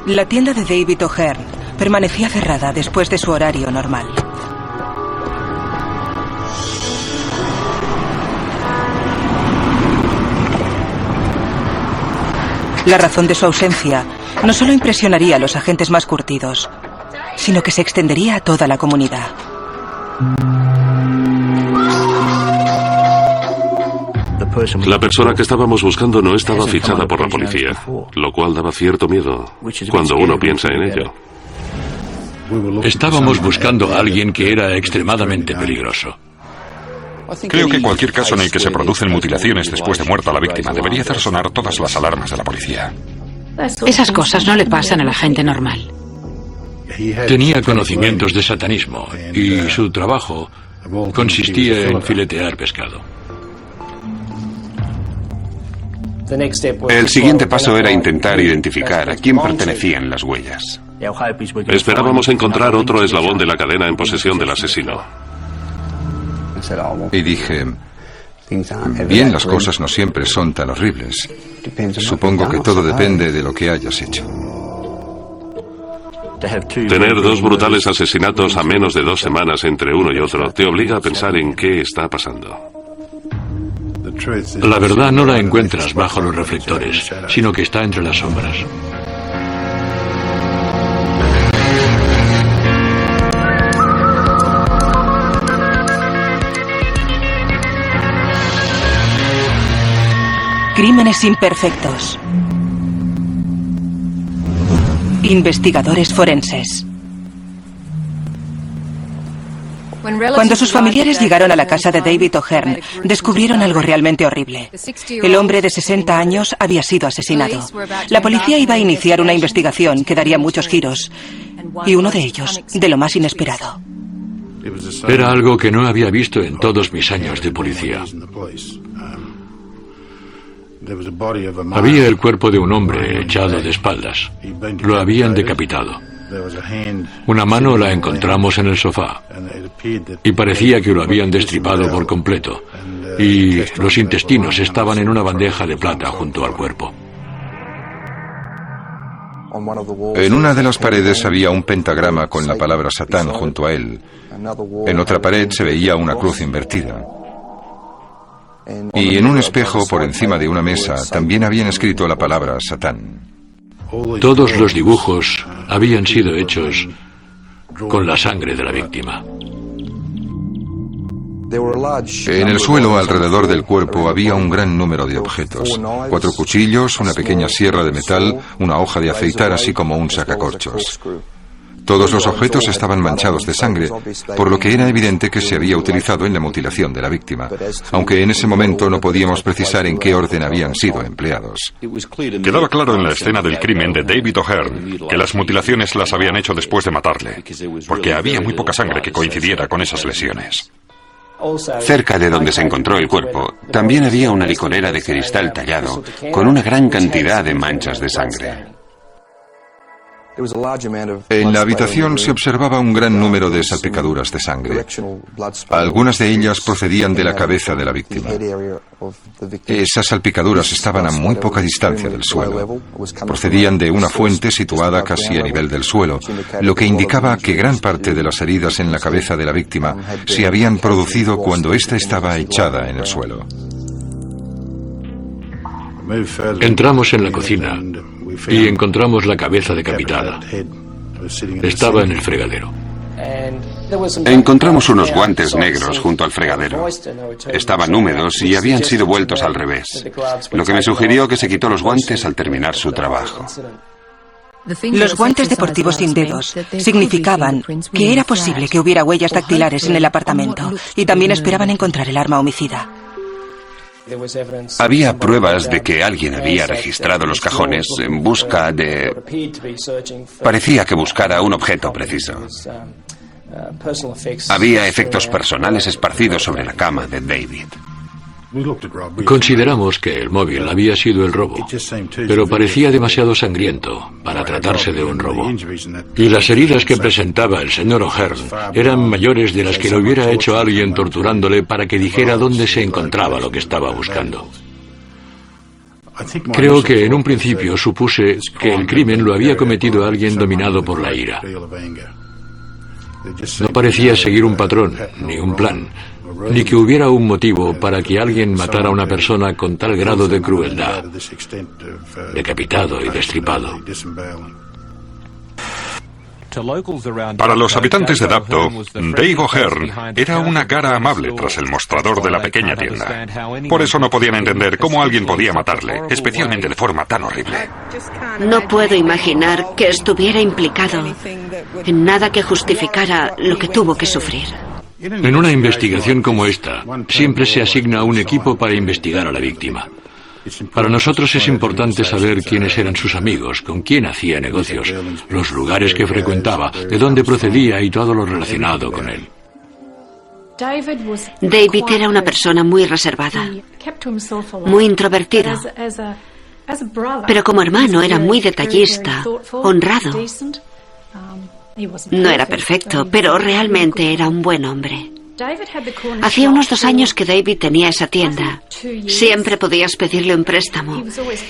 La tienda de David O'Hearn permanecía cerrada después de su horario normal. La razón de su ausencia no solo impresionaría a los agentes más curtidos, sino que se extendería a toda la comunidad. La persona que estábamos buscando no estaba fichada por la policía, lo cual daba cierto miedo cuando uno piensa en ello. Estábamos buscando a alguien que era extremadamente peligroso. Creo que cualquier caso en el que se producen mutilaciones después de muerta la víctima debería hacer sonar todas las alarmas de la policía. Esas cosas no le pasan a la gente normal. Tenía conocimientos de satanismo y su trabajo consistía en filetear pescado. El siguiente paso era intentar identificar a quién pertenecían las huellas. Esperábamos encontrar otro eslabón de la cadena en posesión del asesino. Y dije, bien, las cosas no siempre son tan horribles. Supongo que todo depende de lo que hayas hecho. Tener dos brutales asesinatos a menos de 2 semanas entre uno y otro te obliga a pensar en qué está pasando. La verdad no la encuentras bajo los reflectores, sino que está entre las sombras. Crímenes imperfectos. Investigadores forenses. Cuando sus familiares llegaron a la casa de David O'Hearn, descubrieron algo realmente horrible. El hombre de 60 años había sido asesinado. La policía iba a iniciar una investigación que daría muchos giros, y uno de ellos, de lo más inesperado. Era algo que no había visto en todos mis años de policía. Había el cuerpo de un hombre echado de espaldas. Lo habían decapitado. Una mano la encontramos en el sofá y parecía que lo habían destripado por completo, y los intestinos estaban en una bandeja de plata junto al cuerpo. En una de las paredes había un pentagrama con la palabra Satán junto a él. En otra pared se veía una cruz invertida. Y en un espejo por encima de una mesa también habían escrito la palabra Satán. Todos los dibujos habían sido hechos con la sangre de la víctima. En el suelo alrededor del cuerpo había un gran número de objetos. 4 cuchillos, una pequeña sierra de metal, una hoja de afeitar, así como un sacacorchos. Todos los objetos estaban manchados de sangre, por lo que era evidente que se había utilizado en la mutilación de la víctima, aunque en ese momento no podíamos precisar en qué orden habían sido empleados. Quedaba claro en la escena del crimen de David O'Hearn que las mutilaciones las habían hecho después de matarle, porque había muy poca sangre que coincidiera con esas lesiones. Cerca de donde se encontró el cuerpo, también había una licorera de cristal tallado con una gran cantidad de manchas de sangre. En la habitación se observaba un gran número de salpicaduras de sangre. Algunas de ellas procedían de la cabeza de la víctima. Esas salpicaduras estaban a muy poca distancia del suelo. Procedían de una fuente situada casi a nivel del suelo, lo que indicaba que gran parte de las heridas en la cabeza de la víctima se habían producido cuando ésta estaba echada en el suelo. Entramos en la cocina y encontramos la cabeza decapitada. Estaba en el fregadero. Encontramos unos guantes negros junto al fregadero. Estaban húmedos y habían sido vueltos al revés, lo que me sugirió que se quitó los guantes al terminar su trabajo. Los guantes deportivos sin dedos significaban que era posible que hubiera huellas dactilares en el apartamento, y también esperaban encontrar el arma homicida. Había pruebas de que alguien había registrado los cajones en busca de... Parecía que buscara un objeto preciso. Había efectos personales esparcidos sobre la cama de David. Consideramos que el móvil había sido el robo, pero parecía demasiado sangriento para tratarse de un robo. Y las heridas que presentaba el señor O'Hearn eran mayores de las que le hubiera hecho alguien torturándole para que dijera dónde se encontraba lo que estaba buscando. Creo que en un principio supuse que el crimen lo había cometido alguien dominado por la ira. No parecía seguir un patrón, ni un plan, ni que hubiera un motivo para que alguien matara a una persona con tal grado de crueldad, decapitado y destripado. Para los habitantes de Dapto, Dave O'Hearn era una cara amable tras el mostrador de la pequeña tienda. Por eso no podían entender cómo alguien podía matarle, especialmente de forma tan horrible. No puedo imaginar que estuviera implicado en nada que justificara lo que tuvo que sufrir. En una investigación como esta, siempre se asigna un equipo para investigar a la víctima. Para nosotros es importante saber quiénes eran sus amigos, con quién hacía negocios, los lugares que frecuentaba, de dónde procedía y todo lo relacionado con él. David era una persona muy reservada, muy introvertida, pero como hermano era muy detallista, honrado. No era perfecto, pero realmente era un buen hombre. Hacía unos 2 años que David tenía esa tienda. Siempre podías pedirle un préstamo.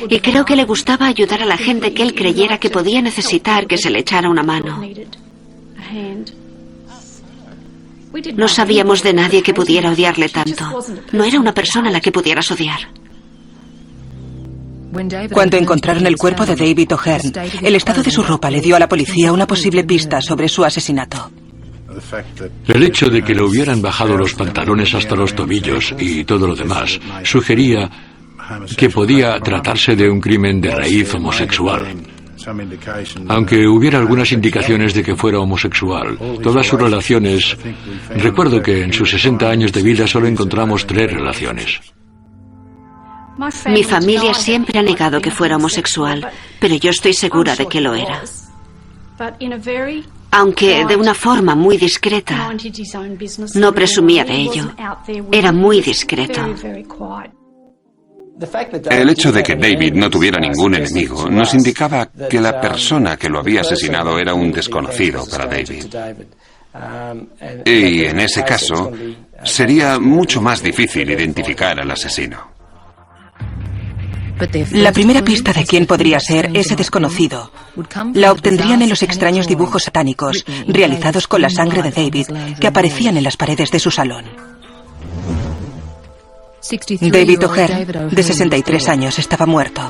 Y creo que le gustaba ayudar a la gente que él creyera que podía necesitar que se le echara una mano. No sabíamos de nadie que pudiera odiarle tanto. No era una persona a la que pudieras odiar. Cuando encontraron el cuerpo de David O'Hearn, el estado de su ropa le dio a la policía una posible pista sobre su asesinato. El hecho de que le hubieran bajado los pantalones hasta los tobillos y todo lo demás sugería que podía tratarse de un crimen de raíz homosexual. Aunque hubiera algunas indicaciones de que fuera homosexual, todas sus relaciones... Recuerdo que en sus 60 años de vida solo encontramos 3 relaciones. Mi familia siempre ha negado que fuera homosexual, pero yo estoy segura de que lo era. Aunque de una forma muy discreta. No presumía de ello. Era muy discreto. El hecho de que David no tuviera ningún enemigo nos indicaba que la persona que lo había asesinado era un desconocido para David. Y en ese caso, sería mucho más difícil identificar al asesino. La primera pista de quién podría ser ese desconocido la obtendrían en los extraños dibujos satánicos realizados con la sangre de David que aparecían en las paredes de su salón. David O'Hearn, de 63 años, estaba muerto.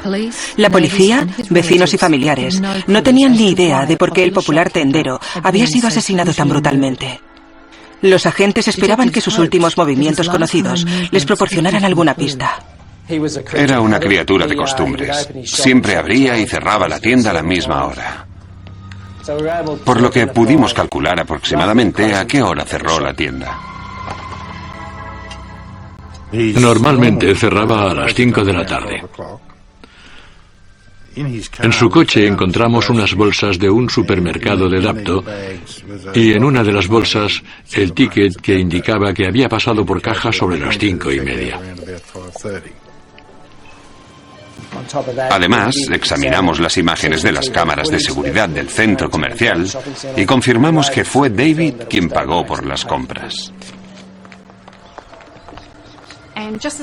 La policía, vecinos y familiares no tenían ni idea de por qué el popular tendero había sido asesinado tan brutalmente. Los agentes esperaban que sus últimos movimientos conocidos les proporcionaran alguna pista. Era una criatura de costumbres. Siempre abría y cerraba la tienda a la misma hora. Por lo que pudimos calcular aproximadamente a qué hora cerró la tienda. Normalmente cerraba a las 5 de la tarde. En su coche encontramos unas bolsas de un supermercado de Dapto y en una de las bolsas el ticket que indicaba que había pasado por caja sobre las 5:30. Además, examinamos las imágenes de las cámaras de seguridad del centro comercial y confirmamos que fue David quien pagó por las compras.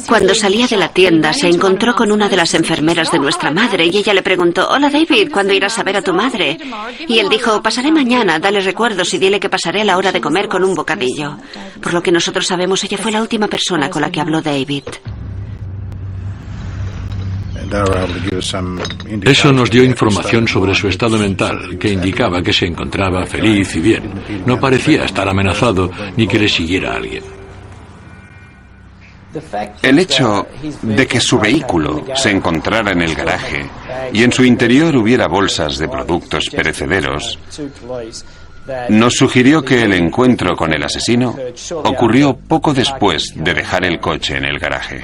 Cuando salía de la tienda se encontró con una de las enfermeras de nuestra madre y ella le preguntó: «Hola David, ¿cuándo irás a ver a tu madre?» Y él dijo: «Pasaré mañana, dale recuerdos y dile que pasaré a la hora de comer con un bocadillo». Por lo que nosotros sabemos, ella fue la última persona con la que habló David. Eso nos dio información sobre su estado mental, que indicaba que se encontraba feliz y bien. No parecía estar amenazado ni que le siguiera a alguien. El hecho de que su vehículo se encontrara en el garaje y en su interior hubiera bolsas de productos perecederos nos sugirió que el encuentro con el asesino ocurrió poco después de dejar el coche en el garaje.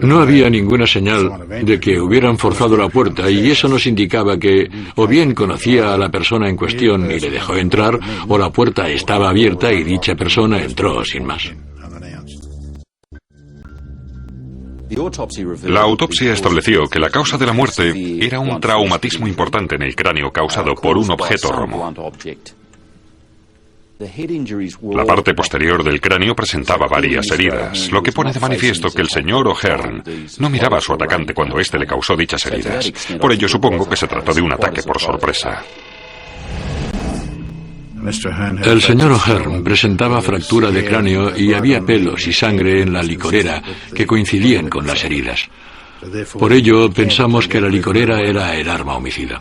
No había ninguna señal de que hubieran forzado la puerta y eso nos indicaba que o bien conocía a la persona en cuestión y le dejó entrar, o la puerta estaba abierta y dicha persona entró sin más. La autopsia estableció que la causa de la muerte era un traumatismo importante en el cráneo causado por un objeto romo. La parte posterior del cráneo presentaba varias heridas, lo que pone de manifiesto que el señor O'Hearn no miraba a su atacante cuando éste le causó dichas heridas. Por ello supongo que se trató de un ataque por sorpresa. El señor O'Hearn presentaba fractura de cráneo y había pelos y sangre en la licorera que coincidían con las heridas. Por ello pensamos que la licorera era el arma homicida.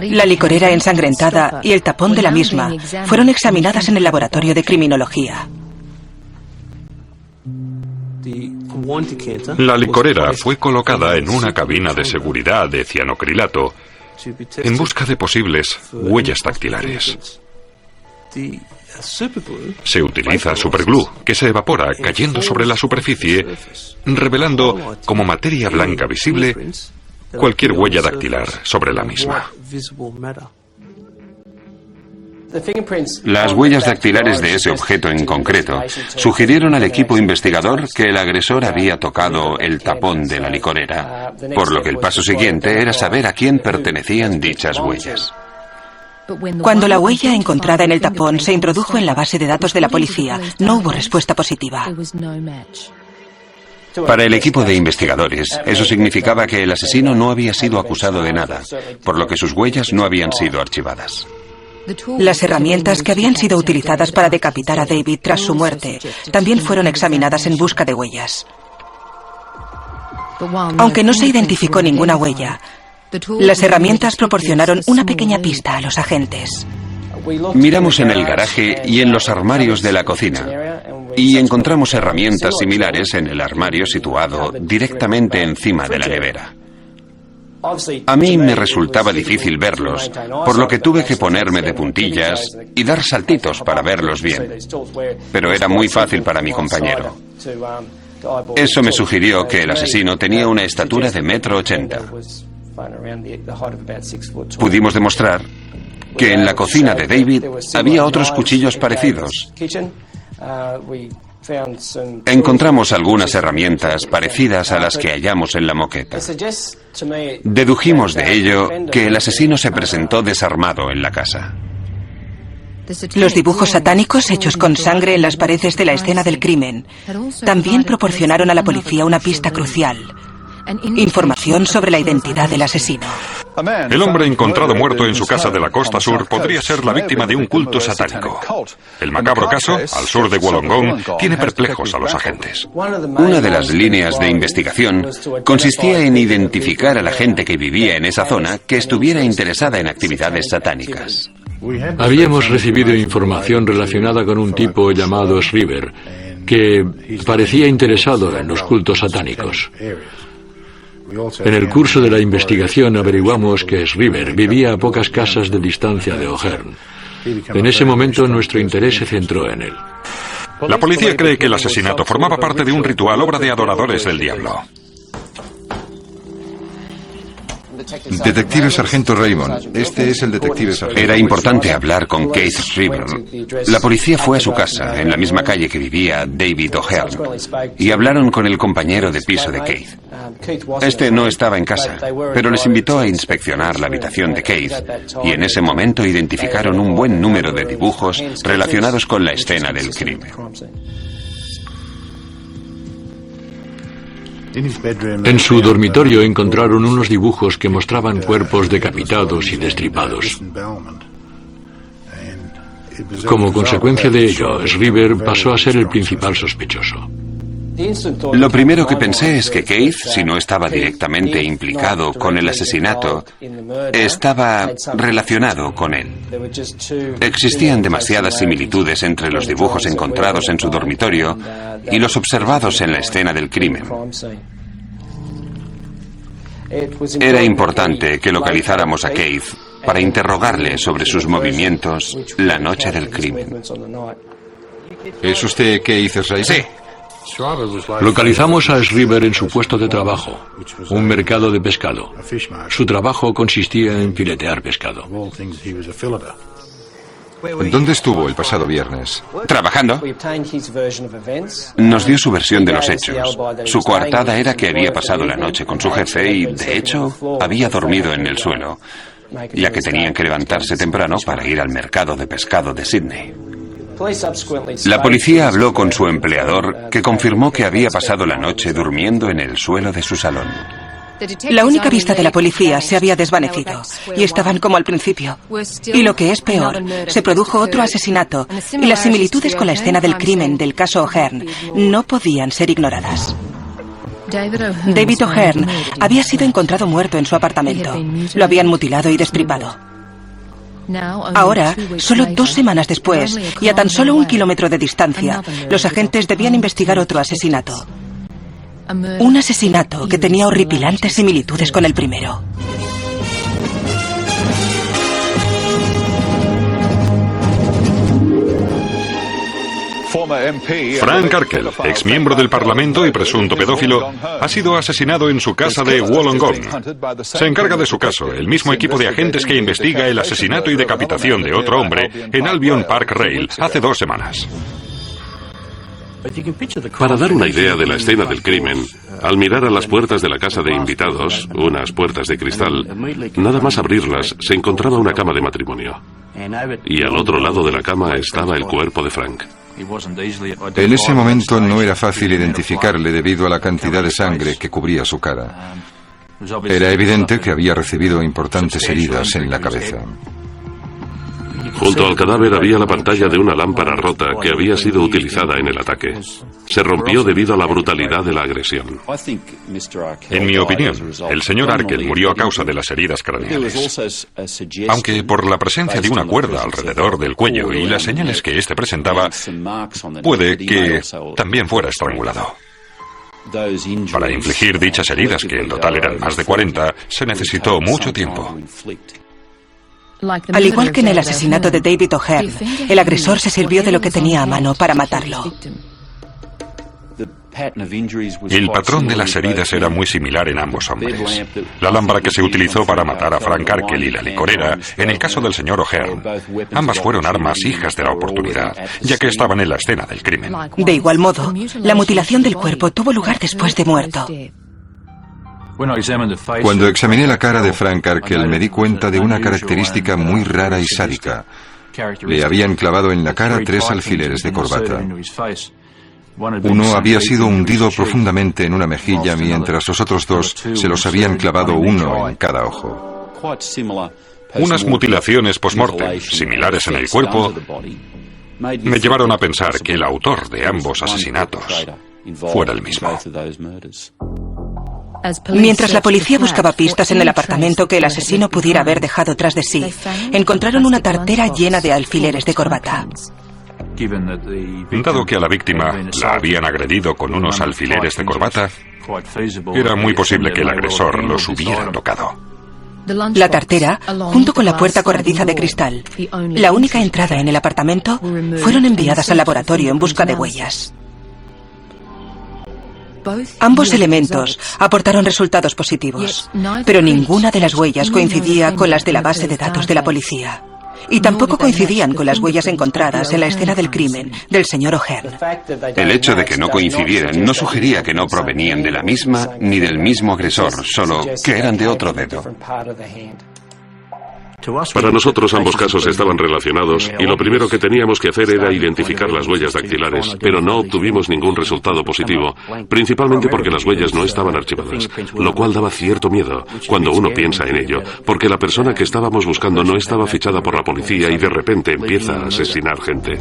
La licorera ensangrentada y el tapón de la misma fueron examinadas en el laboratorio de criminología. La licorera fue colocada en una cabina de seguridad de cianocrilato en busca de posibles huellas dactilares. Se utiliza superglue, que se evapora cayendo sobre la superficie, revelando como materia blanca visible cualquier huella dactilar sobre la misma. Las huellas dactilares de ese objeto en concreto sugirieron al equipo investigador que el agresor había tocado el tapón de la licorera, por lo que el paso siguiente era saber a quién pertenecían dichas huellas. Cuando la huella encontrada en el tapón se introdujo en la base de datos de la policía, no hubo respuesta positiva. Para el equipo de investigadores, eso significaba que el asesino no había sido acusado de nada, por lo que sus huellas no habían sido archivadas. Las herramientas que habían sido utilizadas para decapitar a David tras su muerte también fueron examinadas en busca de huellas. Aunque no se identificó ninguna huella, las herramientas proporcionaron una pequeña pista a los agentes. Miramos en el garaje y en los armarios de la cocina y encontramos herramientas similares en el armario situado directamente encima de la nevera. A mí me resultaba difícil verlos, por lo que tuve que ponerme de puntillas y dar saltitos para verlos bien. Pero era muy fácil para mi compañero. Eso me sugirió que el asesino tenía una estatura de 1,80 m. Pudimos demostrar que en la cocina de David había otros cuchillos parecidos. Encontramos algunas herramientas parecidas a las que hallamos en la moqueta. Dedujimos de ello que el asesino se presentó desarmado en la casa. Los dibujos satánicos hechos con sangre en las paredes de la escena del crimen también proporcionaron a la policía una pista crucial: información sobre la identidad del asesino. El hombre encontrado muerto en su casa de la costa sur podría ser la víctima de un culto satánico. El macabro caso, al sur de Wollongong, tiene perplejos a los agentes. Una de las líneas de investigación consistía en identificar a la gente que vivía en esa zona que estuviera interesada en actividades satánicas. Habíamos recibido información relacionada con un tipo llamado Shriver, que parecía interesado en los cultos satánicos. En el curso de la investigación averiguamos que Shriver vivía a pocas casas de distancia de O'Hearn. En ese momento nuestro interés se centró en él. La policía cree que el asesinato formaba parte de un ritual obra de adoradores del diablo. Detective Sargento Raymond, este es el detective sargento. Era importante hablar con Keith Shriver. La policía fue a su casa, en la misma calle que vivía David O'Hearn, y hablaron con el compañero de piso de Keith. Este no estaba en casa, pero les invitó a inspeccionar la habitación de Keith, y en ese momento identificaron un buen número de dibujos relacionados con la escena del crimen. En su dormitorio encontraron unos dibujos que mostraban cuerpos decapitados y destripados. Como consecuencia de ello, Shriver pasó a ser el principal sospechoso. Lo primero que pensé es que Keith, si no estaba directamente implicado con el asesinato, estaba relacionado con él. Existían demasiadas similitudes entre los dibujos encontrados en su dormitorio y los observados en la escena del crimen. Era importante que localizáramos a Keith para interrogarle sobre sus movimientos la noche del crimen. ¿Es usted Keith Shriver? Sí. Localizamos a Shriver en su puesto de trabajo, un mercado de pescado. Su trabajo consistía en filetear pescado. ¿Dónde estuvo el pasado viernes? ¿Trabajando? Nos dio su versión de los hechos. Su coartada era que había pasado la noche con su jefe y, de hecho, había dormido en el suelo. ya que tenían que levantarse temprano para ir al mercado de pescado de Sídney. La policía habló con su empleador, que confirmó que había pasado la noche durmiendo en el suelo de su salón. La única vista de la policía se había desvanecido y estaban como al principio. Y lo que es peor, se produjo otro asesinato y las similitudes con la escena del crimen del caso O'Hearn no podían ser ignoradas. David O'Hearn había sido encontrado muerto en su apartamento. Lo habían mutilado y destripado. Ahora, solo 2 semanas después, y a tan solo 1 kilómetro de distancia, los agentes debían investigar otro asesinato. Un asesinato que tenía horripilantes similitudes con el primero. Frank Arkell, exmiembro del Parlamento y presunto pedófilo, ha sido asesinado en su casa de Wollongong. Se encarga de su caso el mismo equipo de agentes que investiga el asesinato y decapitación de otro hombre en Albion Park Rail hace 2 semanas. Para dar una idea de la escena del crimen, al mirar a las puertas de la casa de invitados, unas puertas de cristal, nada más abrirlas se encontraba una cama de matrimonio. Y al otro lado de la cama estaba el cuerpo de Frank. En ese momento no era fácil identificarle debido a la cantidad de sangre que cubría su cara. Era evidente que había recibido importantes heridas en la cabeza. Junto al cadáver había la pantalla de una lámpara rota que había sido utilizada en el ataque. Se rompió debido a la brutalidad de la agresión. En mi opinión, el señor Arkell murió a causa de las heridas craneales. Aunque por la presencia de una cuerda alrededor del cuello y las señales que éste presentaba, puede que también fuera estrangulado. Para infligir dichas heridas, que en total eran más de 40, se necesitó mucho tiempo. Al igual que en el asesinato de David O'Hearn, el agresor se sirvió de lo que tenía a mano para matarlo. El patrón de las heridas era muy similar en ambos hombres. La lámpara que se utilizó para matar a Frank Arkell y la licorera, en el caso del señor O'Hearn, ambas fueron armas hijas de la oportunidad, ya que estaban en la escena del crimen. De igual modo, la mutilación del cuerpo tuvo lugar después de muerto. Cuando examiné la cara de Frank Arkell me di cuenta de una característica muy rara y sádica. Le habían clavado en la cara 3 alfileres de corbata. Uno había sido hundido profundamente en una mejilla, mientras los otros 2 se los habían clavado uno en cada ojo. Unas mutilaciones post-mortem, similares en el cuerpo, me llevaron a pensar que el autor de ambos asesinatos fuera el mismo. Mientras la policía buscaba pistas en el apartamento que el asesino pudiera haber dejado tras de sí, encontraron una tartera llena de alfileres de corbata. Dado que a la víctima la habían agredido con unos alfileres de corbata, era muy posible que el agresor los hubiera tocado. La tartera, junto con la puerta corrediza de cristal, la única entrada en el apartamento, fueron enviadas al laboratorio en busca de huellas. Ambos elementos aportaron resultados positivos, pero ninguna de las huellas coincidía con las de la base de datos de la policía. Y tampoco coincidían con las huellas encontradas en la escena del crimen del señor O'Hearn. El hecho de que no coincidieran no sugería que no provenían de la misma ni del mismo agresor, solo que eran de otro dedo. Para nosotros ambos casos estaban relacionados y lo primero que teníamos que hacer era identificar las huellas dactilares, pero no obtuvimos ningún resultado positivo, principalmente porque las huellas no estaban archivadas, lo cual daba cierto miedo cuando uno piensa en ello, porque la persona que estábamos buscando no estaba fichada por la policía y de repente empieza a asesinar gente.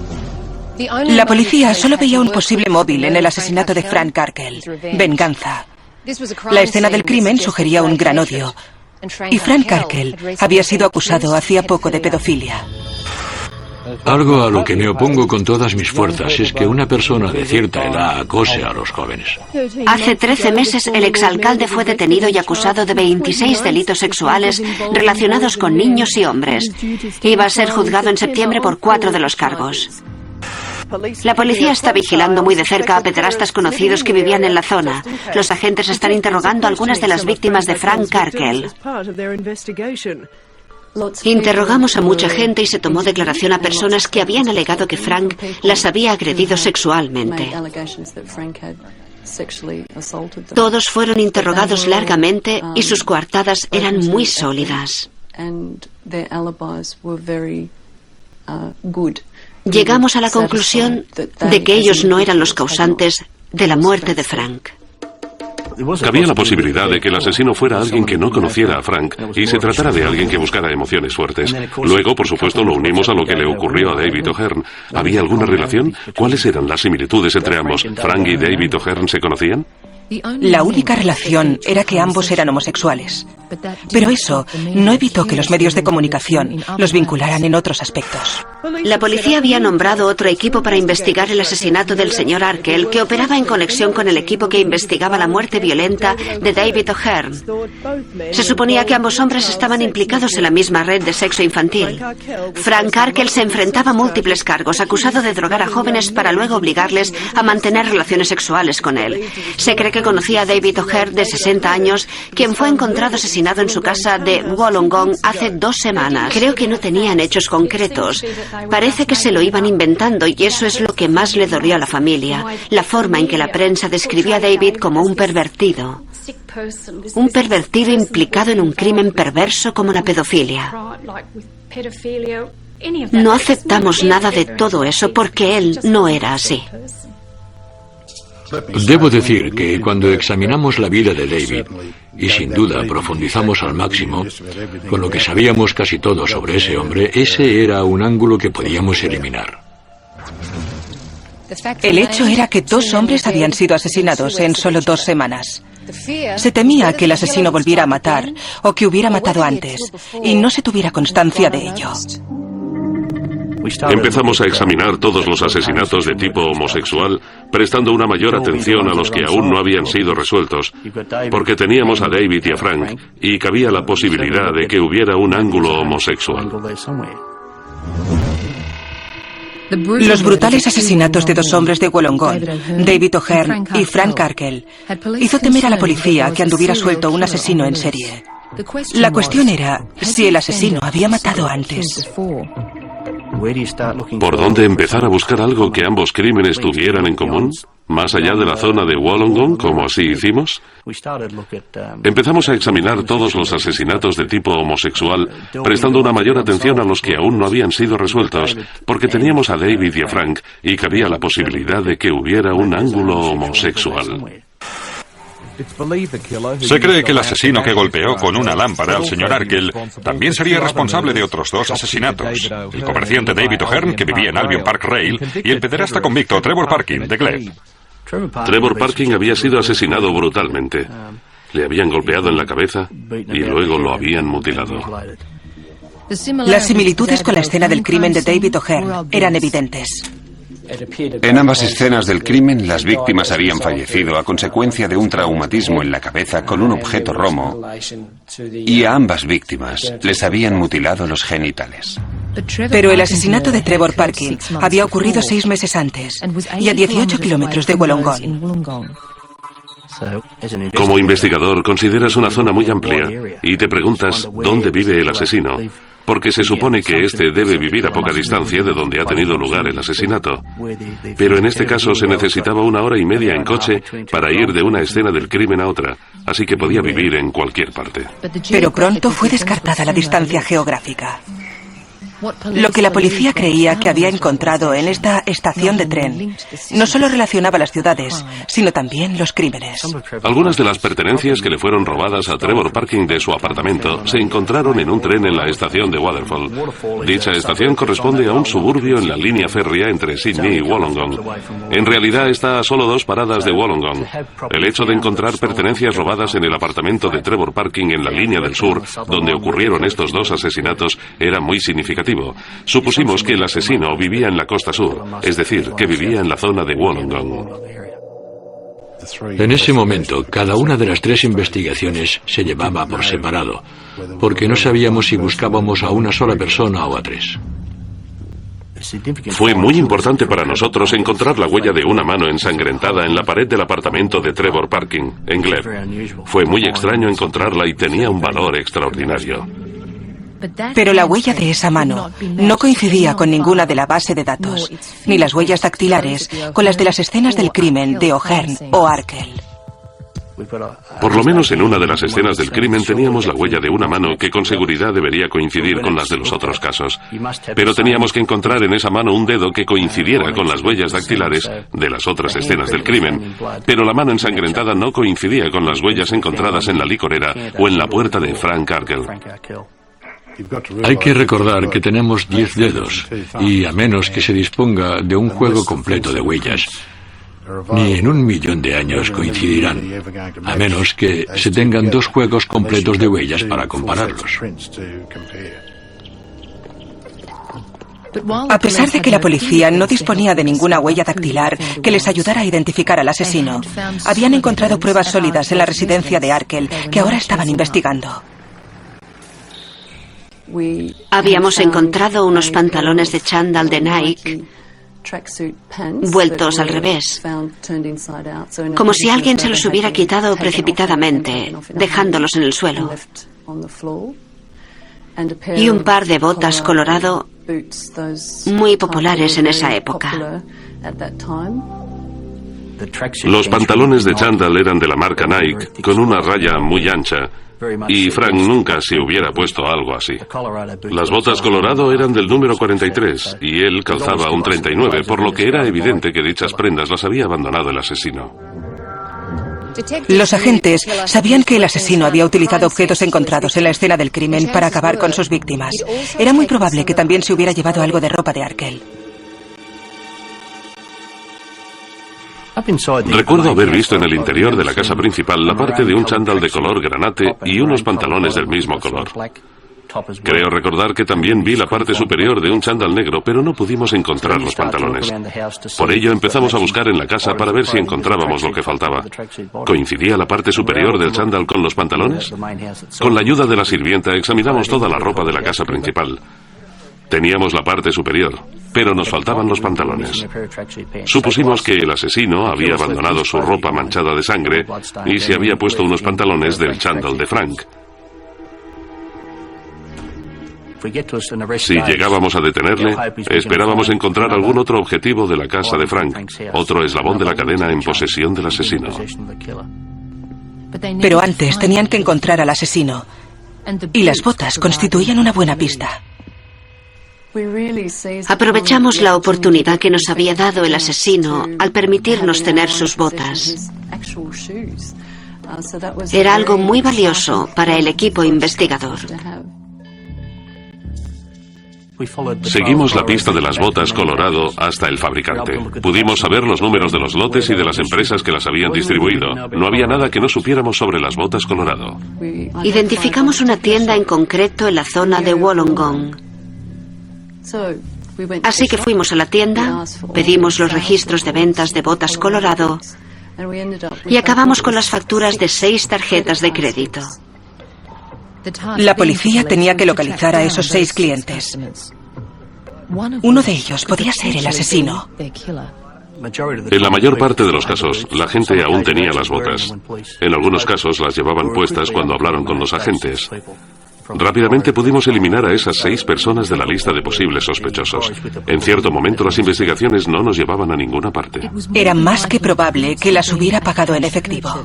La policía solo veía un posible móvil en el asesinato de Frank Arkell: venganza. La escena del crimen sugería un gran odio. Y Frank Arkell había sido acusado hacía poco de pedofilia. Algo a lo que me opongo con todas mis fuerzas es que una persona de cierta edad acose a los jóvenes. Hace 13 meses el exalcalde fue detenido y acusado de 26 delitos sexuales relacionados con niños y hombres. Iba a ser juzgado en septiembre por 4 de los cargos. La policía está vigilando muy de cerca a pederastas conocidos que vivían en la zona. Los agentes están interrogando a algunas de las víctimas de Frank Arkell. Interrogamos a mucha gente y se tomó declaración a personas que habían alegado que Frank las había agredido sexualmente. Todos fueron interrogados largamente y sus coartadas eran muy sólidas. Llegamos a la conclusión de que ellos no eran los causantes de la muerte de Frank. Cabía la posibilidad de que el asesino fuera alguien que no conociera a Frank y se tratara de alguien que buscara emociones fuertes. Luego, por supuesto, lo unimos a lo que le ocurrió a David O'Hearn. ¿Había alguna relación? ¿Cuáles eran las similitudes entre ambos? ¿Frank y David O'Hearn se conocían? La única relación era que ambos eran homosexuales. Pero eso no evitó que los medios de comunicación los vincularan en otros aspectos. La policía había nombrado otro equipo para investigar el asesinato del señor Arkell, que operaba en conexión con el equipo que investigaba la muerte violenta de David O'Hearn. Se suponía que ambos hombres estaban implicados en la misma red de sexo infantil. Frank Arkell se enfrentaba a múltiples cargos, acusado de drogar a jóvenes para luego obligarles a mantener relaciones sexuales con él. Se cree que conocía a David O'Hearn, de 60 años, quien fue encontrado asesinado en su casa de Wollongong hace 2 semanas. Creo que no tenían hechos concretos. Parece que se lo iban inventando y eso es lo que más le dolió a la familia. La forma en que la prensa describía a David como un pervertido. Un pervertido implicado en un crimen perverso como la pedofilia. No aceptamos nada de todo eso porque él no era así. Debo decir que cuando examinamos la vida de David, y sin duda profundizamos al máximo, con lo que sabíamos casi todo sobre ese hombre, ese era un ángulo que podíamos eliminar. El hecho era que 2 hombres habían sido asesinados en solo 2 semanas. Se temía que el asesino volviera a matar o que hubiera matado antes y no se tuviera constancia de ello. Empezamos a examinar todos los asesinatos de tipo homosexual, prestando una mayor atención a los que aún no habían sido resueltos, porque teníamos a David y a Frank, y cabía la posibilidad de que hubiera un ángulo homosexual. Los brutales asesinatos de 2 hombres de Wollongong, David O'Hearn y Frank Arkell, hizo temer a la policía que anduviera suelto un asesino en serie. La cuestión era si el asesino había matado antes. ¿Por dónde empezar a buscar algo que ambos crímenes tuvieran en común? ¿Más allá de la zona de Wollongong, como así hicimos? Empezamos a examinar todos los asesinatos de tipo homosexual, prestando una mayor atención a los que aún no habían sido resueltos, porque teníamos a David y a Frank, y cabía la posibilidad de que hubiera un ángulo homosexual. Se cree que el asesino que golpeó con una lámpara al señor Arkell también sería responsable de otros 2 asesinatos. El comerciante David O'Hearn, que vivía en Albion Park Rail, y el pederasta convicto Trevor Parkin, de Glebe. Trevor Parkin había sido asesinado brutalmente. Le habían golpeado en la cabeza y luego lo habían mutilado. Las similitudes con la escena del crimen de David O'Hearn eran evidentes. En ambas escenas del crimen, las víctimas habían fallecido a consecuencia de un traumatismo en la cabeza con un objeto romo, y a ambas víctimas les habían mutilado los genitales. Pero el asesinato de Trevor Parkin había ocurrido 6 meses antes y a 18 kilómetros de Wollongong. Como investigador, consideras una zona muy amplia y te preguntas dónde vive el asesino, porque se supone que éste debe vivir a poca distancia de donde ha tenido lugar el asesinato. Pero en este caso se necesitaba 1 hora y media en coche para ir de una escena del crimen a otra, así que podía vivir en cualquier parte. Pero pronto fue descartada la distancia geográfica. Lo que la policía creía que había encontrado en esta estación de tren no solo relacionaba las ciudades, sino también los crímenes. Algunas de las pertenencias que le fueron robadas a Trevor Parkin de su apartamento se encontraron en un tren en la estación de Waterfall. Dicha estación corresponde a un suburbio en la línea férrea entre Sydney y Wollongong. En realidad está a solo 2 paradas de Wollongong. El hecho de encontrar pertenencias robadas en el apartamento de Trevor Parkin en la línea del sur, donde ocurrieron estos 2 asesinatos, era muy significativo. Supusimos que el asesino vivía en la costa sur, es decir, que vivía en la zona de Wollongong. En ese momento, cada una de las 3 investigaciones se llevaba por separado, porque no sabíamos si buscábamos a una sola persona o a 3. Fue muy importante para nosotros encontrar la huella de una mano ensangrentada en la pared del apartamento de Trevor Parkin, en Glebe. Fue muy extraño encontrarla y tenía un valor extraordinario. Pero la huella de esa mano no coincidía con ninguna de la base de datos, ni las huellas dactilares con las de las escenas del crimen de O'Hearn o Arkell. Por lo menos en una de las escenas del crimen teníamos la huella de una mano que con seguridad debería coincidir con las de los otros casos. Pero teníamos que encontrar en esa mano un dedo que coincidiera con las huellas dactilares de las otras escenas del crimen. Pero la mano ensangrentada no coincidía con las huellas encontradas en la licorera o en la puerta de Frank Arkell. Hay que recordar que tenemos 10 dedos y a menos que se disponga de un juego completo de huellas, ni en 1.000.000 de años coincidirán, a menos que se tengan 2 juegos completos de huellas para compararlos. A pesar de que la policía no disponía de ninguna huella dactilar que les ayudara a identificar al asesino, habían encontrado pruebas sólidas en la residencia de Arkell que ahora estaban investigando. Habíamos encontrado unos pantalones de chándal de Nike vueltos al revés, como si alguien se los hubiera quitado precipitadamente, dejándolos en el suelo. Y un par de botas colorado muy populares en esa época. Los pantalones de chándal eran de la marca Nike, con una raya muy ancha, y Frank nunca se hubiera puesto algo así. Las botas Colorado eran del número 43 y él calzaba un 39, por lo que era evidente que dichas prendas las había abandonado el asesino. Los agentes sabían que el asesino había utilizado objetos encontrados en la escena del crimen para acabar con sus víctimas. Era muy probable que también se hubiera llevado algo de ropa de Arkell. Recuerdo haber visto en el interior de la casa principal la parte de un chándal de color granate y unos pantalones del mismo color. Creo recordar que también vi la parte superior de un chándal negro, pero no pudimos encontrar los pantalones. Por ello empezamos a buscar en la casa para ver si encontrábamos lo que faltaba. ¿Coincidía la parte superior del chándal con los pantalones? Con la ayuda de la sirvienta examinamos toda la ropa de la casa principal. Teníamos la parte superior, pero nos faltaban los pantalones. Supusimos que el asesino había abandonado su ropa manchada de sangre y se había puesto unos pantalones del chándal de Frank. Si llegábamos a detenerle, esperábamos encontrar algún otro objetivo de la casa de Frank, otro eslabón de la cadena en posesión del asesino. Pero antes tenían que encontrar al asesino, y las botas constituían una buena pista. Aprovechamos la oportunidad que nos había dado el asesino al permitirnos tener sus botas. Era algo muy valioso para el equipo investigador. Seguimos la pista de las botas Colorado hasta el fabricante. Pudimos saber los números de los lotes y de las empresas que las habían distribuido. No había nada que no supiéramos sobre las botas Colorado. Identificamos una tienda en concreto en la zona de Wollongong. Así que fuimos a la tienda, pedimos los registros de ventas de botas Colorado y acabamos con las facturas de 6 tarjetas de crédito. La policía tenía que localizar a esos 6 clientes. Uno de ellos podía ser el asesino. En la mayor parte de los casos, la gente aún tenía las botas. En algunos casos las llevaban puestas cuando hablaron con los agentes. Rápidamente pudimos eliminar a esas 6 personas de la lista de posibles sospechosos. En cierto momento las investigaciones no nos llevaban a ninguna parte. Era más que probable que las hubiera pagado en efectivo.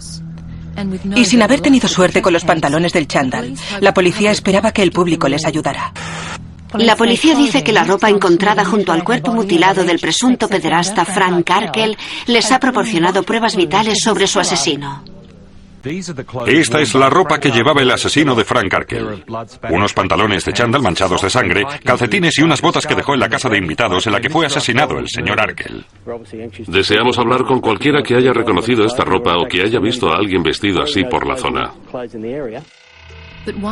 Y sin haber tenido suerte con los pantalones del chándal, la policía esperaba que el público les ayudara. La policía dice que la ropa encontrada junto al cuerpo mutilado del presunto pederasta Frank Arkell les ha proporcionado pruebas vitales sobre su asesino. Esta es la ropa que llevaba el asesino de Frank Arkell. Unos pantalones de chándal manchados de sangre, calcetines y unas botas que dejó en la casa de invitados en la que fue asesinado el señor Arkell. Deseamos hablar con cualquiera que haya reconocido esta ropa o que haya visto a alguien vestido así por la zona.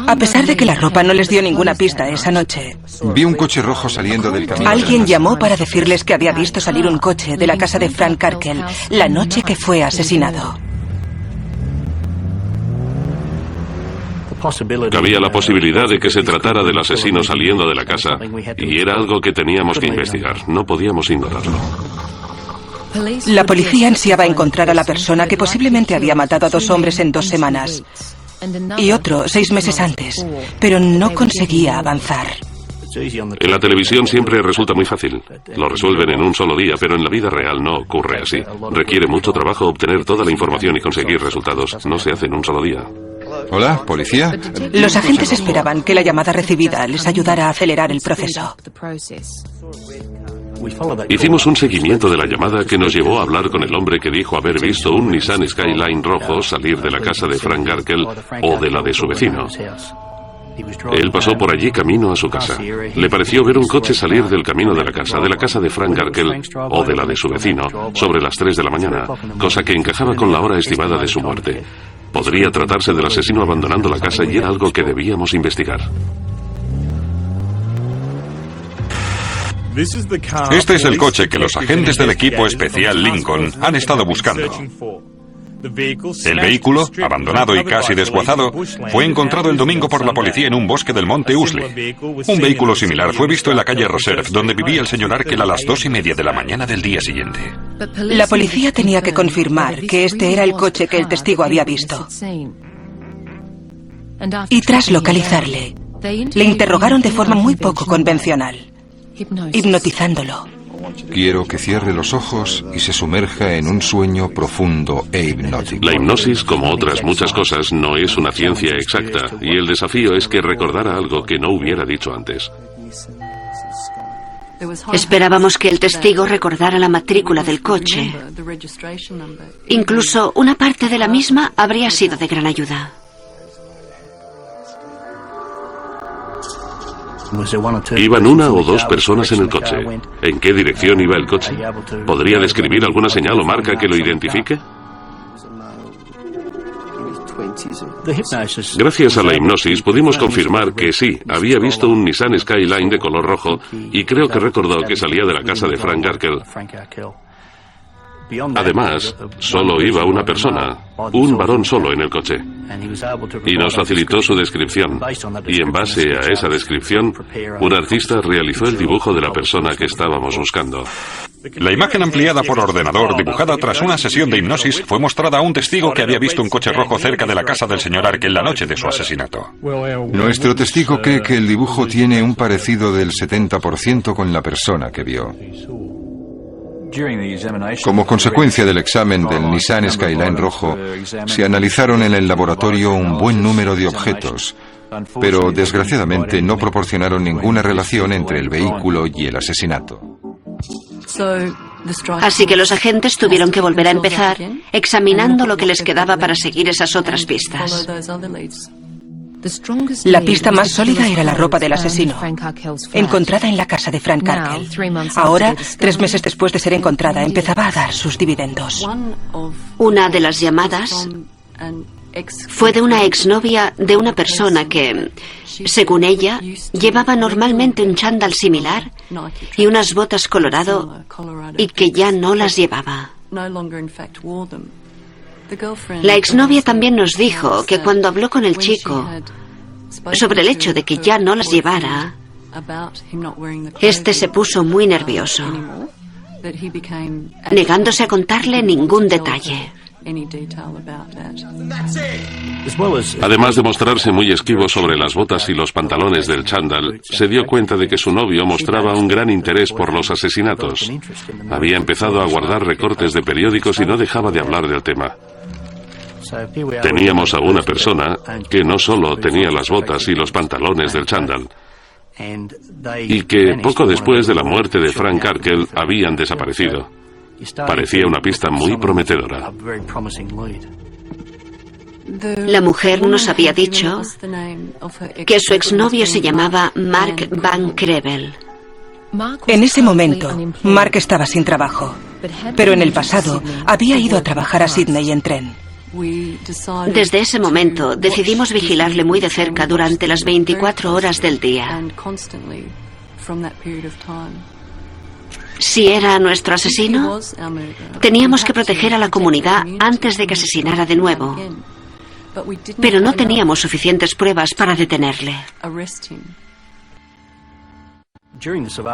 A pesar de que la ropa no les dio ninguna pista esa noche, Vi un coche rojo saliendo del camino. alguien llamó para decirles que había visto salir un coche de la casa de Frank Arkell la noche que fue asesinado. Cabía la posibilidad de que se tratara del asesino saliendo de la casa, y era algo que teníamos que investigar. No podíamos ignorarlo. La policía ansiaba encontrar a la persona que posiblemente había matado a 2 hombres en 2 semanas y otro 6 meses antes, pero no conseguía avanzar. En la televisión siempre resulta muy fácil. Lo resuelven en un solo día, pero en la vida real no ocurre así. Requiere mucho trabajo obtener toda la información y conseguir resultados. No se hace en un solo día. Hola, ¿policía? Los agentes esperaban que la llamada recibida les ayudara a acelerar el proceso. Hicimos un seguimiento de la llamada que nos llevó a hablar con el hombre que dijo haber visto un Nissan Skyline rojo salir de la casa de Frank Garkel o de la de su vecino. Él pasó por allí camino a su casa. Le pareció ver un coche salir del camino de la casa de Frank Garkel o de la de su vecino sobre las 3 de la mañana, cosa que encajaba con la hora estimada de su muerte. Podría tratarse del asesino abandonando la casa y era algo que debíamos investigar. Este es el coche que los agentes del equipo especial Lincoln han estado buscando. El vehículo, abandonado y casi desguazado, fue encontrado el domingo por la policía en un bosque del monte Usle. Un vehículo similar fue visto en la calle Reserve, donde vivía el señor Arkel a las 2:30 de la mañana del día siguiente. La policía tenía que confirmar que este era el coche que el testigo había visto. Y tras localizarle, le interrogaron de forma muy poco convencional, hipnotizándolo. Quiero que cierre los ojos y se sumerja en un sueño profundo e hipnótico. La hipnosis, como otras muchas cosas, no es una ciencia exacta, y el desafío es que recordara algo que no hubiera dicho antes. Esperábamos que el testigo recordara la matrícula del coche. Incluso una parte de la misma habría sido de gran ayuda. Iban una o dos personas en el coche. ¿En qué dirección iba el coche? ¿Podría describir alguna señal o marca que lo identifique? Gracias a la hipnosis pudimos confirmar que sí, había visto un Nissan Skyline de color rojo y creo que recordó que salía de la casa de Frank Garkel. Además, solo iba una persona, un varón solo en el coche. Y nos facilitó su descripción. Y en base a esa descripción, un artista realizó el dibujo de la persona que estábamos buscando. La imagen ampliada por ordenador, dibujada tras una sesión de hipnosis, fue mostrada a un testigo que había visto un coche rojo cerca de la casa del señor Arkel la noche de su asesinato. Nuestro testigo cree que el dibujo tiene un parecido del 70% con la persona que vio. Como consecuencia del examen del Nissan Skyline rojo, se analizaron en el laboratorio un buen número de objetos, pero desgraciadamente no proporcionaron ninguna relación entre el vehículo y el asesinato. Así que los agentes tuvieron que volver a empezar, examinando lo que les quedaba para seguir esas otras pistas. La pista más sólida era la ropa del asesino, encontrada en la casa de Frank Garkel. Ahora, 3 meses después de ser encontrada, empezaba a dar sus dividendos. Una de las llamadas fue de una exnovia de una persona que, según ella, llevaba normalmente un chándal similar y unas botas colorado y que ya no las llevaba. La exnovia también nos dijo que cuando habló con el chico sobre el hecho de que ya no las llevara, este se puso muy nervioso, negándose a contarle ningún detalle. Además de mostrarse muy esquivo sobre las botas y los pantalones del chándal, se dio cuenta de que su novio mostraba un gran interés por los asesinatos. Había empezado a guardar recortes de periódicos y no dejaba de hablar del tema. Teníamos a una persona que no solo tenía las botas y los pantalones del chándal, y que poco después de la muerte de Frank Garkel habían desaparecido. Parecía una pista muy prometedora. La mujer nos había dicho que su exnovio se llamaba Mark Van Krevel. En ese momento, Mark estaba sin trabajo, pero en el pasado había ido a trabajar a Sydney en tren. Desde ese momento decidimos vigilarle muy de cerca durante las 24 horas del día. Si era nuestro asesino, teníamos que proteger a la comunidad antes de que asesinara de nuevo, pero no teníamos suficientes pruebas para detenerle.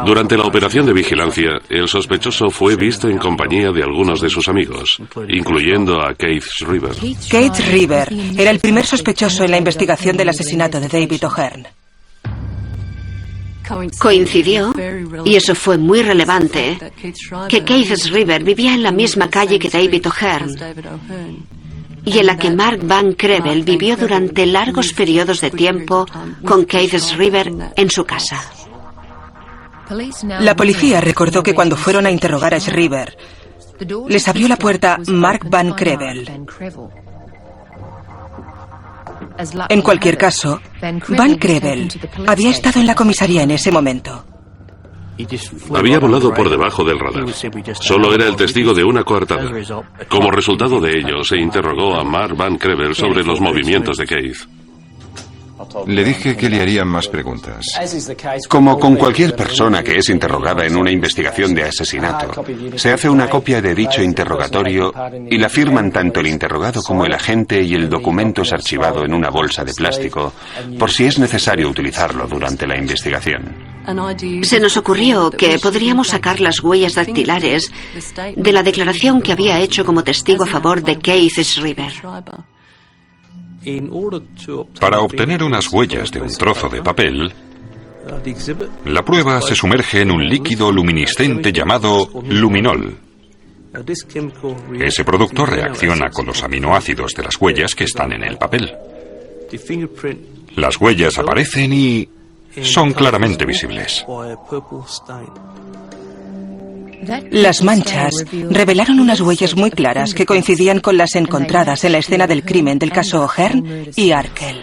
Durante la operación de vigilancia, el sospechoso fue visto en compañía de algunos de sus amigos, incluyendo a Keith River. Keith River era el primer sospechoso en la investigación del asesinato de David O'Hearn. Coincidió, y eso fue muy relevante, que Keith Schreiber vivía en la misma calle que David O'Hearn y en la que Mark Van Crevel vivió durante largos periodos de tiempo con Keith Schreiber en su casa. La policía recordó que cuando fueron a interrogar a Schreiber, les abrió la puerta Mark Van Crevel. En cualquier caso, Van Crevel había estado en la comisaría en ese momento. Había volado por debajo del radar. Solo era el testigo de una coartada. Como resultado de ello, se interrogó a Mark Van Crevel sobre los movimientos de Keith. Le dije que le harían más preguntas. Como con cualquier persona que es interrogada en una investigación de asesinato, se hace una copia de dicho interrogatorio y la firman tanto el interrogado como el agente, y el documento es archivado en una bolsa de plástico por si es necesario utilizarlo durante la investigación. Se nos ocurrió que podríamos sacar las huellas dactilares de la declaración que había hecho como testigo a favor de Keith Schreiber. Para obtener unas huellas de un trozo de papel, la prueba se sumerge en un líquido luminiscente llamado luminol. Ese producto reacciona con los aminoácidos de las huellas que están en el papel. Las huellas aparecen y son claramente visibles. Las manchas revelaron unas huellas muy claras que coincidían con las encontradas en la escena del crimen del caso O'Hearn y Arkell.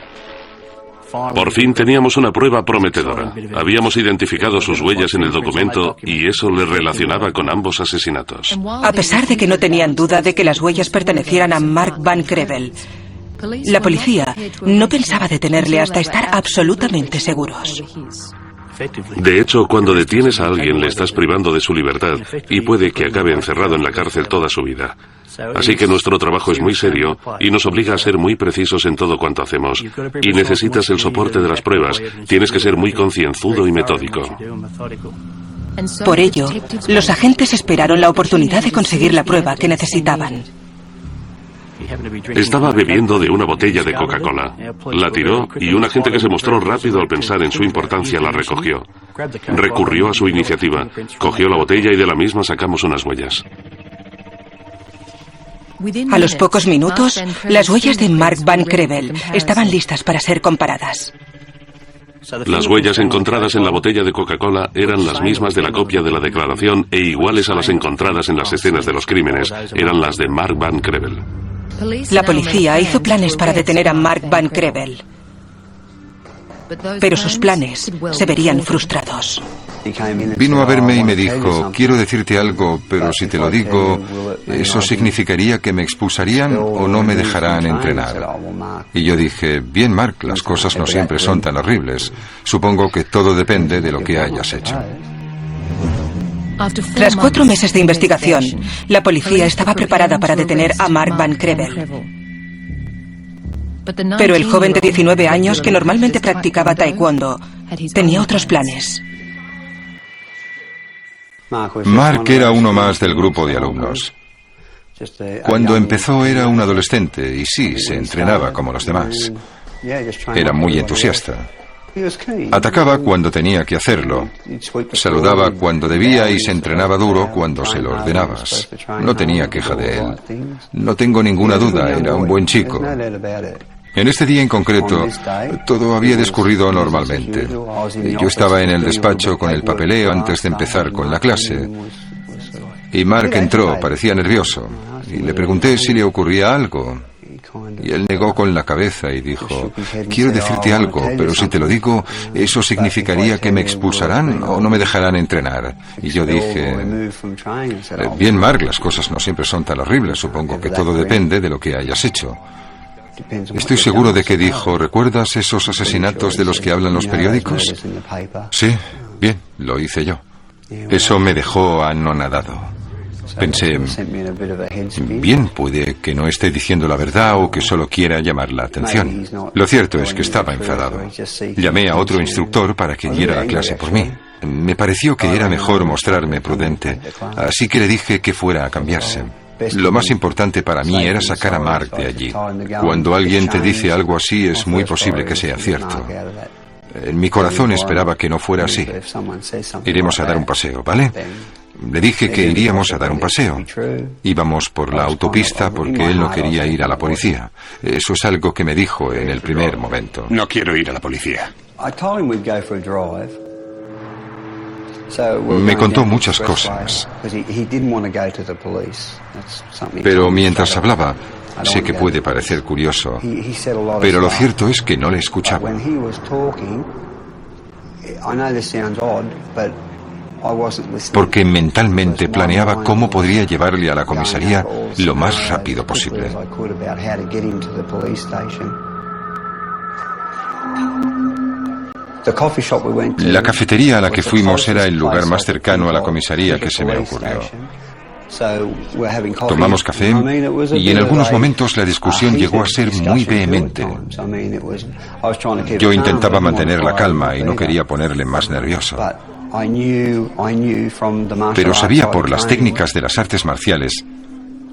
Por fin teníamos una prueba prometedora. Habíamos identificado sus huellas en el documento y eso le relacionaba con ambos asesinatos. A pesar de que no tenían duda de que las huellas pertenecieran a Mark Van Crevel, la policía no pensaba detenerle hasta estar absolutamente seguros. De hecho, cuando detienes a alguien le estás privando de su libertad y puede que acabe encerrado en la cárcel toda su vida. Así que nuestro trabajo es muy serio y nos obliga a ser muy precisos en todo cuanto hacemos. Y necesitas el soporte de las pruebas. Tienes que ser muy concienzudo y metódico. Por ello, los agentes esperaron la oportunidad de conseguir la prueba que necesitaban. Estaba bebiendo de una botella de Coca-Cola. La tiró y un agente que se mostró rápido al pensar en su importancia la recogió. Recurrió a su iniciativa, cogió la botella y de la misma sacamos unas huellas. A los pocos minutos, las huellas de Mark Van Crevel estaban listas para ser comparadas. Las huellas encontradas en la botella de Coca-Cola eran las mismas de la copia de la declaración e iguales a las encontradas en las escenas de los crímenes. Eran las de Mark Van Crevel. La policía hizo planes para detener a Mark Van Crevel, pero sus planes se verían frustrados. Vino a verme y me dijo: quiero decirte algo, pero si te lo digo, ¿eso significaría que me expulsarían o no me dejarán entrenar? Y yo dije: bien, Mark, las cosas no siempre son tan horribles. Supongo que todo depende de lo que hayas hecho. Tras 4 meses de investigación, la policía estaba preparada para detener a Mark Van Crevel. Pero el joven de 19 años, que normalmente practicaba taekwondo, tenía otros planes. Mark era uno más del grupo de alumnos. Cuando empezó era un adolescente y sí, se entrenaba como los demás. Era muy entusiasta. Atacaba cuando tenía que hacerlo. Saludaba cuando debía y se entrenaba duro cuando se lo ordenabas. No tenía queja de él. No tengo ninguna duda, era un buen chico. En este día en concreto, todo había discurrido normalmente. Yo estaba en el despacho con el papeleo antes de empezar con la clase. Y Mark entró, parecía nervioso. Y le pregunté si le ocurría algo. Y él negó con la cabeza y dijo: quiero decirte algo, pero si te lo digo, ¿eso significaría que me expulsarán o no me dejarán entrenar? Y yo dije: bien, Mark, las cosas no siempre son tan horribles. Supongo que todo depende de lo que hayas hecho. Estoy seguro de que dijo: ¿recuerdas esos asesinatos de los que hablan los periódicos? Sí, bien, lo hice yo. Eso me dejó anonadado. Pensé: bien, puede que no esté diciendo la verdad o que solo quiera llamar la atención. Lo cierto es que estaba enfadado. Llamé a otro instructor para que diera la clase por mí. Me pareció que era mejor mostrarme prudente, así que le dije que fuera a cambiarse. Lo más importante para mí era sacar a Mark de allí. Cuando alguien te dice algo así, es muy posible que sea cierto. En mi corazón esperaba que no fuera así. Iremos a dar un paseo, ¿vale? Le dije que iríamos a dar un paseo. Íbamos por la autopista porque él no quería ir a la policía. Eso es algo que me dijo en el primer momento. No quiero ir a la policía. Me contó muchas cosas. Pero mientras hablaba, sé que puede parecer curioso, pero lo cierto es que no le escuchaba. Porque mentalmente planeaba cómo podría llevarle a la comisaría lo más rápido posible. La cafetería a la que fuimos era el lugar más cercano a la comisaría que se me ocurrió. Tomamos café y en algunos momentos la discusión llegó a ser muy vehemente. Yo intentaba mantener la calma y no quería ponerle más nervioso. Pero sabía por las técnicas de las artes marciales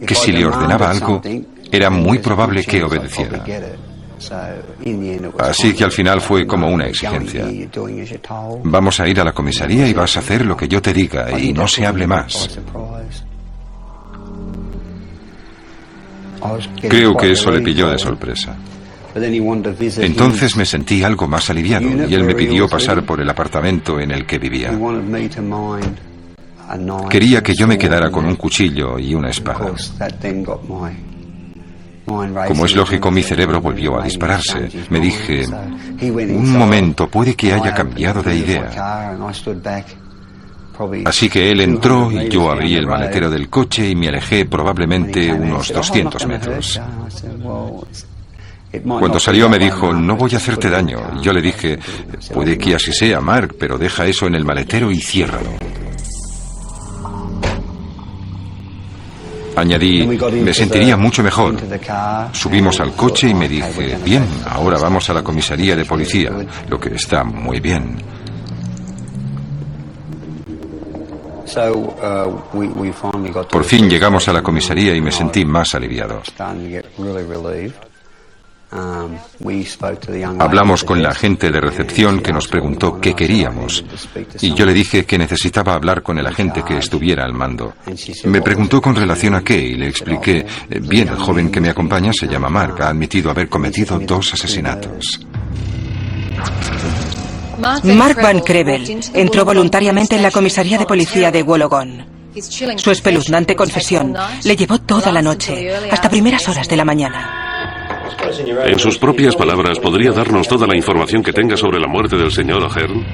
que si le ordenaba algo, era muy probable que obedeciera. Así que al final fue como una exigencia. Vamos a ir a la comisaría y vas a hacer lo que yo te diga y no se hable más. Creo que eso le pilló de sorpresa. Entonces me sentí algo más aliviado y él me pidió pasar por el apartamento en el que vivía. Quería que yo me quedara con un cuchillo y una espada. Como es lógico, mi cerebro volvió a dispararse. Me dije, un momento, puede que haya cambiado de idea. Así que él entró y yo abrí el maletero del coche y me alejé probablemente unos 200 metros. Cuando salió me dijo, no voy a hacerte daño. Yo le dije, puede que así sea, Mark, pero deja eso en el maletero y ciérralo. Añadí, me sentiría mucho mejor. Subimos al coche y me dije, bien, ahora vamos a la comisaría de policía, lo que está muy bien. Por fin llegamos a la comisaría y me sentí más aliviado. Hablamos con la agente de recepción que nos preguntó qué queríamos y yo le dije que necesitaba hablar con el agente que estuviera al mando. Me preguntó con relación a qué y le expliqué, bien, el joven que me acompaña se llama Mark, ha admitido haber cometido 2 asesinatos. Mark Van Crevel entró voluntariamente en la comisaría de policía de Wollongong. Su espeluznante confesión le llevó toda la noche, hasta primeras horas de la mañana. En sus propias palabras, ¿podría darnos toda la información que tenga sobre la muerte del señor O'Hearn?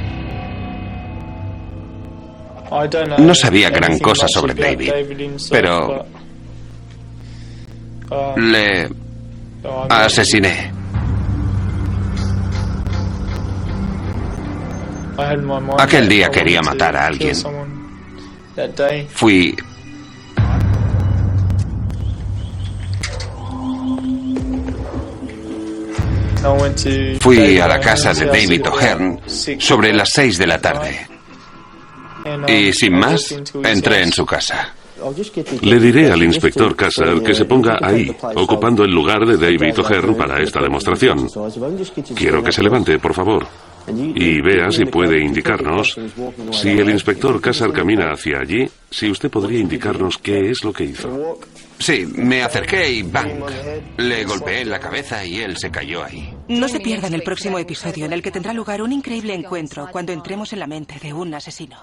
No sabía gran cosa sobre David, pero le asesiné. Aquel día quería matar a alguien. Fui a la casa de David O'Hearn sobre las 6 de la tarde. Y sin más, entré en su casa. Le diré al inspector Cassar que se ponga ahí, ocupando el lugar de David O'Hearn para esta demostración. Quiero que se levante, por favor, y vea si puede indicarnos. Si el inspector Cassar camina hacia allí, si usted podría indicarnos qué es lo que hizo. Sí, me acerqué y ¡bang! Le golpeé en la cabeza y él se cayó ahí. No se pierdan el próximo episodio en el que tendrá lugar un increíble encuentro cuando entremos en la mente de un asesino.